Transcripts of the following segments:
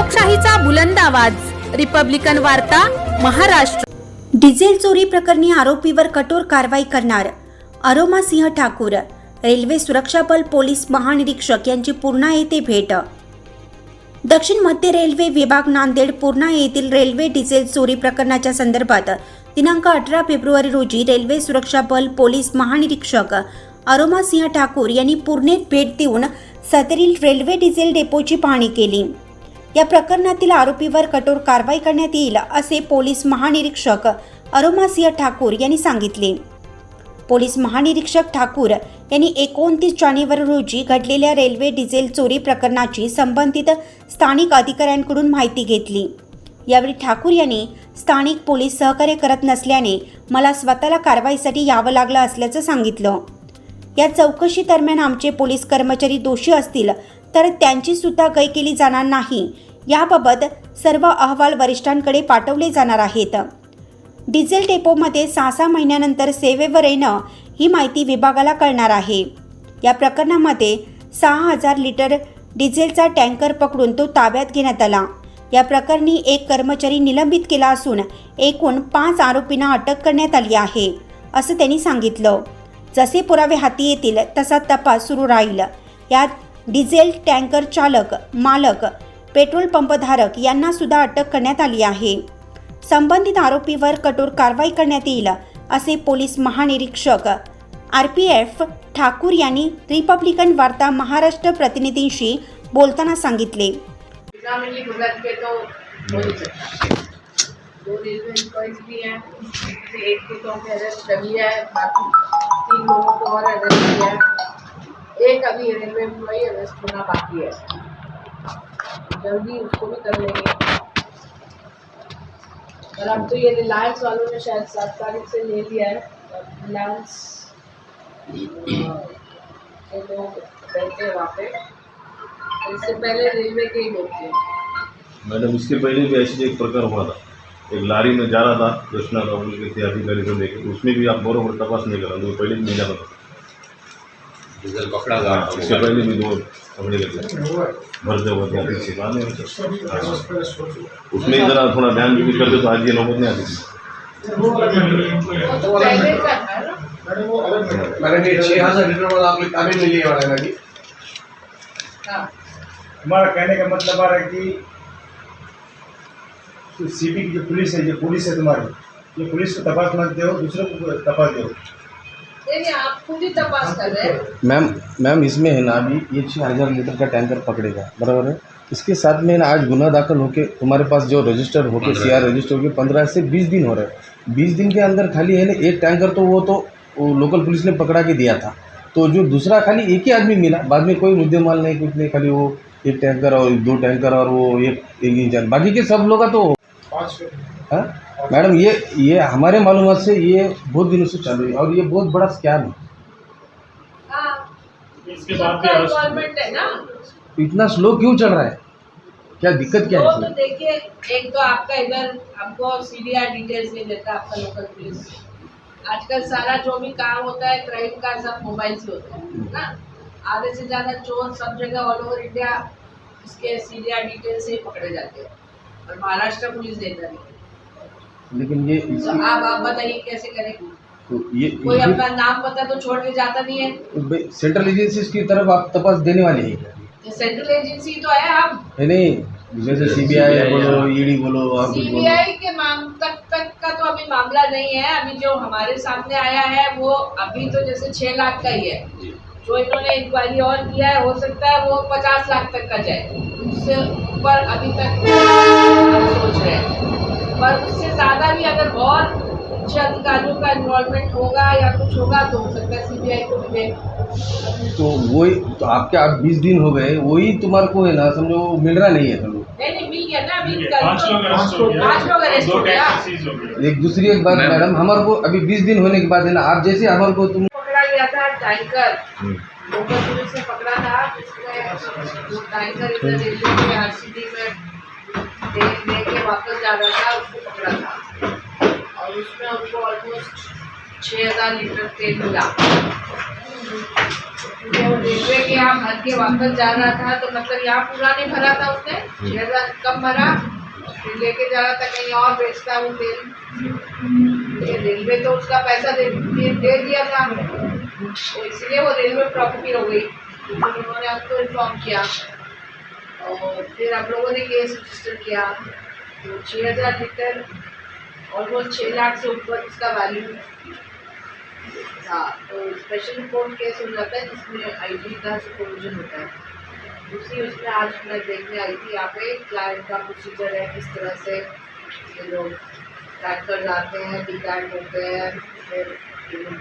लोकशाहीचा बुलंद आवाज, रिपब्लिकन वार्ता, महाराष्ट्र। डिझेल चोरी प्रकरणी आरोपीवर कठोर कारवाई करणार अरोमा सिंह ठाकूर। रेल्वे सुरक्षा बल पोलीस महानिरीक्षक यांची पूर्णा येथे भेट। दक्षिण मध्य रेल्वे विभाग नांदेड पूर्णा येथील रेल्वे डिझेल चोरी प्रकरणाच्या संदर्भात दिनांक 18 फेब्रुवारी रोजी रेल्वे सुरक्षा बल पोलीस महानिरीक्षक अरोमा सिंह ठाकूर यांनी पूर्णेत भेट देऊन सदरील रेल्वे डिझेल डेपोची पाहणी केली। या प्रकरणातील आरोपीवर कठोर कारवाई करण्यात येईल असे पोलीस महानिरीक्षक अरोमा सिंह ठाकूर यांनी सांगितले। पोलीस महानिरीक्षक ठाकूर यांनी 29 जानेवारी रोजी घडलेल्या रेल्वे डिझेल चोरी प्रकरणाची संबंधित स्थानिक अधिकाऱ्यांकडून माहिती घेतली। यावेळी ठाकूर यांनी स्थानिक पोलीस सहकार्य करत नसल्याने मला स्वतःला कारवाईसाठी यावं लागलं असल्याचं सांगितलं। या चौकशी दरम्यान आमचे पोलीस कर्मचारी दोषी असतील तर त्यांची सुद्धा गय केली जाणार नाही। याबाबत सर्व अहवाल वरिष्ठांकडे पाठवले जाणार आहेत। डिझेल डेपोमध्ये 6 महिन्यानंतर सेवेवर येणं ही माहिती विभागाला कळणार आहे। या प्रकरणामध्ये 6000 लिटर डिझेलचा टँकर पकडून तो ताब्यात घेण्यात आला। या प्रकरणी एक कर्मचारी निलंबित केला असून एकूण 5 आरोपींना अटक करण्यात आली आहे असं त्यांनी सांगितलं। जसे पुरावे हाती येतील तसा तपास सुरू राहील। यात डिझेल टँकर चालक, मालक, पेट्रोल पंपधारक यांना सुद्धा अटक करण्यात आली आहे। संबंधित आरोपीवर कठोर कारवाई करण्यात येईल असे पोलीस महानिरीक्षक RPF ठाकूर यांनी रिपब्लिकन वार्ता महाराष्ट्र प्रतिनिधींशी बोलताना सांगितले। दो रेलवे एम्प्लॉइज भी हैं, एक को तो अरेस्ट कर लिया है, बाकी 3 लोगों को और अरेस्ट किया है। एक अभी रेलवे एम्प्लॉई अरेस्ट होना बाकी है, जल्दी उसको भी कर लेंगे। और अब तो ये रिलायंस वालों ने शायद 7 तारीख से ले लिया है। रिलायंस के लोग रहते हैं वहाँ पे, इससे पहले रेलवे के ही लोग थे। मैडम, इसके पहले भी ऐसे एक प्रकार हुआ था। एक लारी में जा रहा था कृष्णा राहुल के थे अधिकारी को लेकर, तो उसमें भी आप बराबर तपास नहीं करा, तो पहले भी नहीं जाना था। डीजल पकड़ा था, इससे पहले भी 2 पकड़े गए थे भरते हुए थे पीछे बाद में। उसमें ज़रा थोड़ा ध्यान भी करते तो आज ये नौबत नहीं आती थी। तो पहले का था ना मैंने 6000 लीटर वाला आपने काबिल में लिया वाला गाड़ी। हाँ, हमारा कहने का मतलब आ रहा है कि सीपी की जो पुलिस है, ये पुलिस है तुम्हारी, ये पुलिस को तपास मत दो, दूसरे को तपास दो। नहीं आप खुद ही तपास कर रहे हैं। मैम इसमें है ना अभी ये 6000 लीटर का टैंकर पकड़ेगा, बराबर है। इसके साथ में ना आज गुना दाखिल होके तुम्हारे पास जो रजिस्टर होके CR रजिस्टर होके 15 से 20 दिन हो रहे हैं। 20 दिन के अंदर खाली है ना एक टैंकर, तो वो लोकल पुलिस ने पकड़ा के दिया था। तो जो दूसरा खाली एक ही आदमी मिला, बाद में कोई मुद्देमाल नहीं, कुछ नहीं, खाली वो एक टैंकर और 2 टैंकर और वो एक इंजन, बाकी के सब लोग का तो हाँ मैडम ये हमारे मालूमात से ये बहुत दिनों से चालू है और ये बहुत बड़ा स्कैम है। हाँ, इसके बाद भी गवर्नमेंट है ना, इतना स्लो क्यों चल रहा है, क्या दिक्कत क्या है? तो देखिए, एक तो आपका इधर आपको CDR डिटेल्स नहीं देता आपका लोकल पुलिस। आजकल सारा जो भी काम होता है क्राइम का सब मोबाइल से होता है ना। आधे से ज़्यादा चोर सब जगह ऑल ओवर इंडिया इसके CDR डिटेल से ही पकड़े जाते हैं और महाराष्ट्र पुलिस देता नहीं। लेकिन ये तो आप बताइए कैसे करेंगे? तो ये कोई अपना नाम पता तो छोड़ के जाता नहीं है। सेंट्रल एजेंसी की तरफ आप तपास देने वाले हैं? सेंट्रल एजेंसी तो है आप नहीं, जैसे CBI बोलो, ED बोलो, और CBI के तक का तो अभी मामला नहीं है। अभी जो हमारे सामने आया है वो अभी तो जैसे 6 लाख का ही है। जो इन्होंने इंक्वायरी और किया है, हो सकता है वो 50 लाख तक का जाए, उससे ऊपर अभी तक सोच रहे हैं। पर उससे ज़्यादा भी अगर और उच्च अधिकारियों का इन्वॉल्वमेंट होगा या कुछ होगा तो हो सकता है CBI को भी दे। तो वही तो आपके 20 दिन हो गए, वही तुम्हारे को है ना, समझो मिल रहा नहीं है। नहीं मिल गया ना, अभी 5 लोग अरेस्ट हो गया। एक दूसरी एक बात मैडम, हमारे को अभी 20 दिन होने के बाद है ना, आप जैसे हमारे को तुम पकड़ा गया था टैंकर, लोकल पुलिस ने पकड़ा था, जिसमें जो टैंकर इधर रेलवे के RCD में लेके वापस जा रहा था, उसको पकड़ा था और उसमें उनको ऑलमोस्ट 6000 लीटर तेल मिला। तो रेलवे के यहाँ भर के वापस जा रहा था, तो मतलब यहाँ पूरा नहीं भरा था उसने, 6000 कम भरा, फिर लेके जा रहा था कहीं और बेचता वो तेल। ये रेलवे तो उसका पैसा दे दिया था, तो इसलिए वो रेलवे प्रॉपर्टी हो गई। तो उन्होंने हमको इन्फॉर्म किया और फिर हम लोगों ने केस रजिस्टर किया। तो 6000 लीटर ऑलमोस्ट 6 लाख से ऊपर उसका वैल्यू था। तो स्पेशल कोर्ट केस हो जाता है जिसमें आईजी का सुपरविजन होता है। दूसरी उसमें आज मैं देखने आई थी यहाँ पे क्लाइंट का प्रोसीजर है, किस तरह से ये लोग टैंकर आते हैं, डिकाइड होते हैं, फिर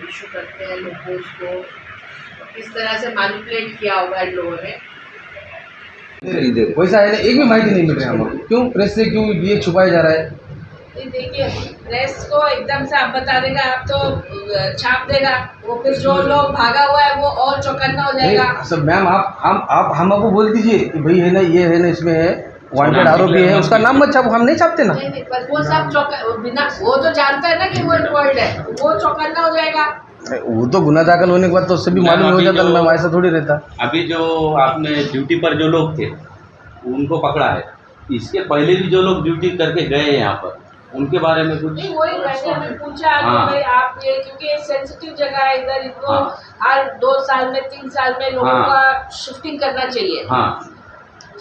इशू करते हैं लोगों को, किस तरह से मैनिपुलेट किया होगा इन लोगों ने। वैसा है ना, एक भी माहिती नहीं मिल रही है हमको। क्यों प्रेस से क्यों ये छुपाया जा रहा है? देखिए प्रेस को एकदम से आप बता देगा, आप तो छाप देगा, वो फिर जो लोग भागा हुआ है वो और चौकन्ना हो जाएगा। सब मैम आप हम आपको बोल दीजिए कि भाई है ना, ये है ना, इसमें है वांटेड आरोपी है, उसका नाम मत छापो, हम नहीं छापते ना। नहीं, पर वो सब बिना, वो तो जानता है ना कि वो इन्वॉल्व है, वो चौकन्ना हो जाएगा। वो तो गुना दाखिल होने के बाद तो उससे भी मालूम हो जाता, मैम ऐसा थोड़ी रहता। अभी जो आपने ड्यूटी पर जो लोग थे उनको पकड़ा है, इसके पहले भी जो लोग ड्यूटी करके गए हैं यहाँ पर उनके बारे में कुछ नहीं, वही मैंने पूछा कि भाई आप ये, क्योंकि ये सेंसिटिव जगह है, इधर इनको हर 2 साल में 3 साल में लोगों का शिफ्टिंग करना चाहिए।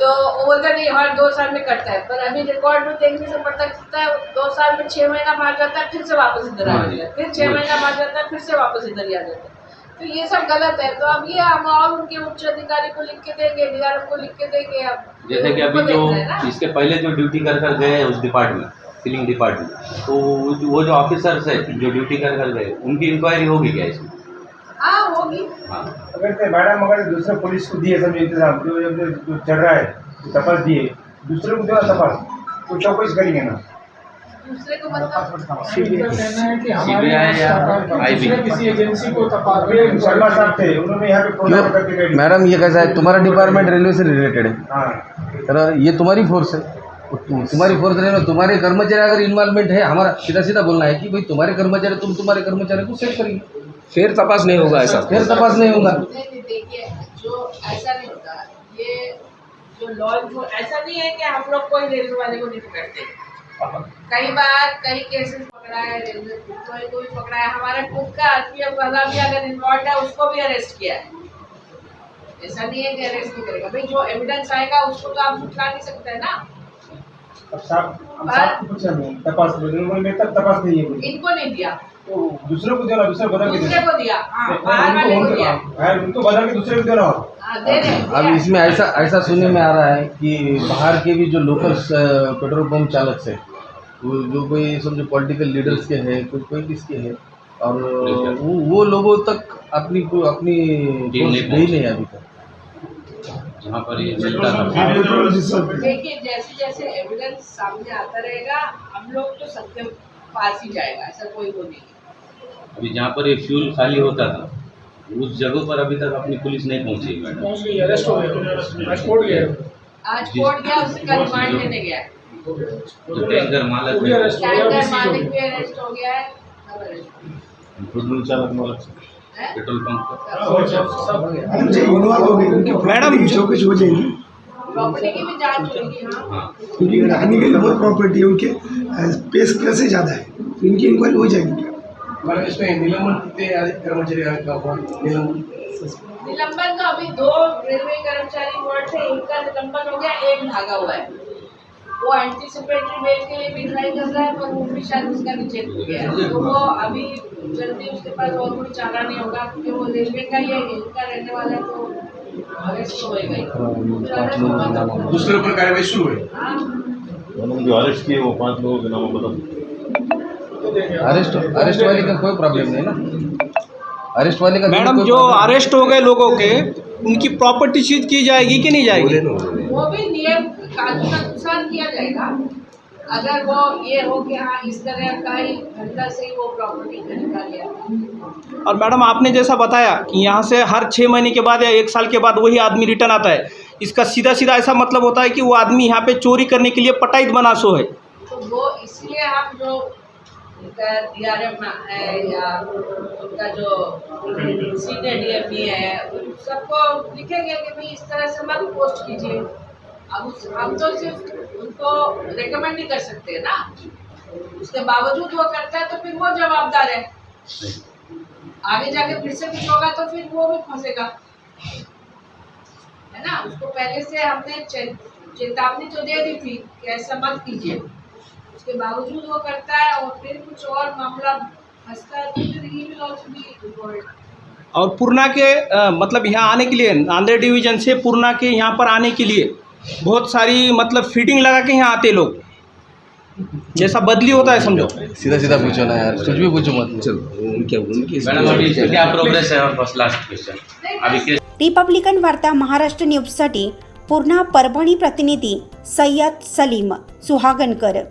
तो वो बोलता नहीं हर 2 साल में करता है, पर अभी रिकॉर्ड में देखने से पता चलता है 2 साल में 6 महीना भाग जाता है, फिर से वापस इधर आ जाता है, फिर 6 महीना भाग जाता है, फिर से वापस इधर ही आ जाता है। तो ये सब गलत है। तो अब ये हम और उनके उच्च अधिकारी को लिख के देंगे, डीआरएम को लिख के देंगे। अब जैसे कि अभी जो इसके पहले जो ड्यूटी कर गए उस डिपार्टमेंट, फिलिंग डिपार्टमेंट, तो वो जो ऑफिसर्स है जो ड्यूटी कर गए उनकी इंक्वायरी होगी क्या इसमें? हाँ होगी। अगर मैडम अगर दूसरे पुलिस को दिए समझे इंतजाम जो चल रहा है तपास दिए, दूसरे को देना तपास तो चौकस करेंगे ना, दूसरे को मतलब CBI या IB किसी एजेंसी को तपास शर्मा साहब थे, उन्होंने यहाँ पे प्रोग्राम करके गए। मैडम ये कैसा है, तुम्हारा डिपार्टमेंट रेलवे से रिलेटेड है, हाँ ये तुम्हारी फोर्स है, तुम्हारी फोर्स है ना, तुम्हारे कर्मचारी अगर इन्वॉल्वमेंट है, हमारा सीधा सीधा बोलना है कि भाई तुम्हारे कर्मचारी, तुम तुम्हारे कर्मचारी को सेट करिए, फिर तपास नहीं होगा ऐसा। फिर तपास नहीं होगा। नहीं, देखिए जो ऐसा नहीं होता, ये जो लॉ ऐसा नहीं है कि हम लोग कोई रेलवे वाले को नहीं पकड़ते। कई बार कई केसेस पकड़ा है, रेलवे वाले को भी पकड़ा है, हमारा खुद का RPF वाला भी अगर इन्वॉल्व है उसको भी अरेस्ट किया है। ऐसा नहीं है कि अरेस्ट नहीं करेगा, भाई जो एविडेंस आएगा उसको तो आप झुठला नहीं सकते हैं ना। अब साहब तपास तपास नहीं है, इनको नहीं दिया, तो दूसरे को देना, दूसरे बदल के दूसरे को दिया, हाँ, बाहर वाले को दिया, उनको बदल के दूसरे को देना। दे रहे हैं। अब इसमें ऐसा सुनने में आ रहा है कि बाहर के भी जो लोकल पेट्रोल पंप चालक है, वो जो कोई समझो पॉलिटिकल लीडर्स के हैं, कोई किसके हैं, और वो लोगों तक अपनी गई नहीं अभी तक, जहाँ पर ये मिलता था। देखिए जैसे जैसे एविडेंस सामने आता रहेगा हम लोग तो सत्य पास ही जाएगा, ऐसा कोई वो नहीं है। अभी जहाँ पर ये फ्यूल खाली होता था उस जगह पर अभी तक अपनी पुलिस नहीं पहुँची मैडम। अरेस्ट हो गया, आज कोर्ट गया, आज कोर्ट गया, उसका रिमांड लेने गया है। जो टैंकर मालक है, टैंकर मालिक भी अरेस्ट हो गया है, सब अरेस्ट हो गए पेट्रोल चालक मालक हैं? पेट्रोल पंप का मैडम जो कुछ हो जाएगी, प्रॉपर्टी की भी जांच होगी। हाँ, उनकी रानी के लिए बहुत प्रॉपर्टी है, उनके पेस से ज़्यादा है, तो इनकी इंक्वायरी हो जाएगी क्या? मैडम इसमें निलंबन कितने कर्मचारी का हुआ? निलंबन तो अभी 2 रेलवे कर्मचारी बोर्ड से, एक का निलंबन हो गया, एक भागा हुआ है, वो एंटीसिपेटरी बेल के लिए भी ट्राई कर रहा है, पर वो भी शायद उसका रिजेक्ट हो गया है। तो वो अभी जल्दी उसके पास और कोई चारा नहीं होगा, क्योंकि वो रेलवे का ये इनका रहने वाला है, तो अरेस्ट होएगा ही। दूसरे पर कार्रवाई शुरू है। हाँ, उन्होंने जो अरेस्ट किए वो 5 लोगों के नाम बता। अरेस्ट वाले का कोई प्रॉब्लम नहीं ना, अरेस्ट वाले का मैडम जो अरेस्ट हो गए लोगों के, उनकी प्रॉपर्टी सीज की जाएगी कि नहीं जाएगी? वो भी नियम कानून अनुसार किया जाएगा। अगर वो ये हो कि हाँ इस तरह का ही धंधा से ही वो प्रॉपर्टी खरीदा गया। और मैडम आपने जैसा बताया कि यहाँ से हर 6 महीने के बाद या 1 साल के बाद वही आदमी रिटर्न आता है, इसका सीधा सीधा ऐसा मतलब होता है कि वो आदमी यहाँ पे चोरी करने के लिए पटाईत बना सो है। तो वो इसलिए हम जो उनका DRM है या उनका जो सीनियर DMP है, उन सबको लिखेंगे कि भाई इस तरह से मत पोस्ट कीजिए। अब हम तो सिर्फ उनको रेकमेंड नहीं कर सकते ना, उसके बावजूद वो करता है तो फिर वो जवाबदार है। आगे जाके फिर से कुछ होगा तो फिर वो भी फंसेगा, है ना। उसको पहले से हमने चेतावनी तो दे दी थी कि ऐसा मत कीजिए, उसके बावजूद वो करता है और फिर कुछ और मामला फंसता है तो फिर he will also be involved. और पूर्णा के मतलब यहाँ आने के लिए, नांदेड़ डिवीजन से पूर्णा के यहाँ पर आने के लिए बहुत सारी मतलब फीटिंग लगा के यहाँ आते लोग, जैसा बदली होता है समझो। सीधा सीधा पूछो ना यार, कुछ भी पूछो मत। चलो मैडम अभी क्या प्रोग्रेस है? और बस लास्ट क्वेश्चन अभी रिपब्लिकन वार्ता महाराष्ट्र न्यूजसाठी पूर्णा परभणी प्रतिनिधी सय्यद सलीम सुहागनकर।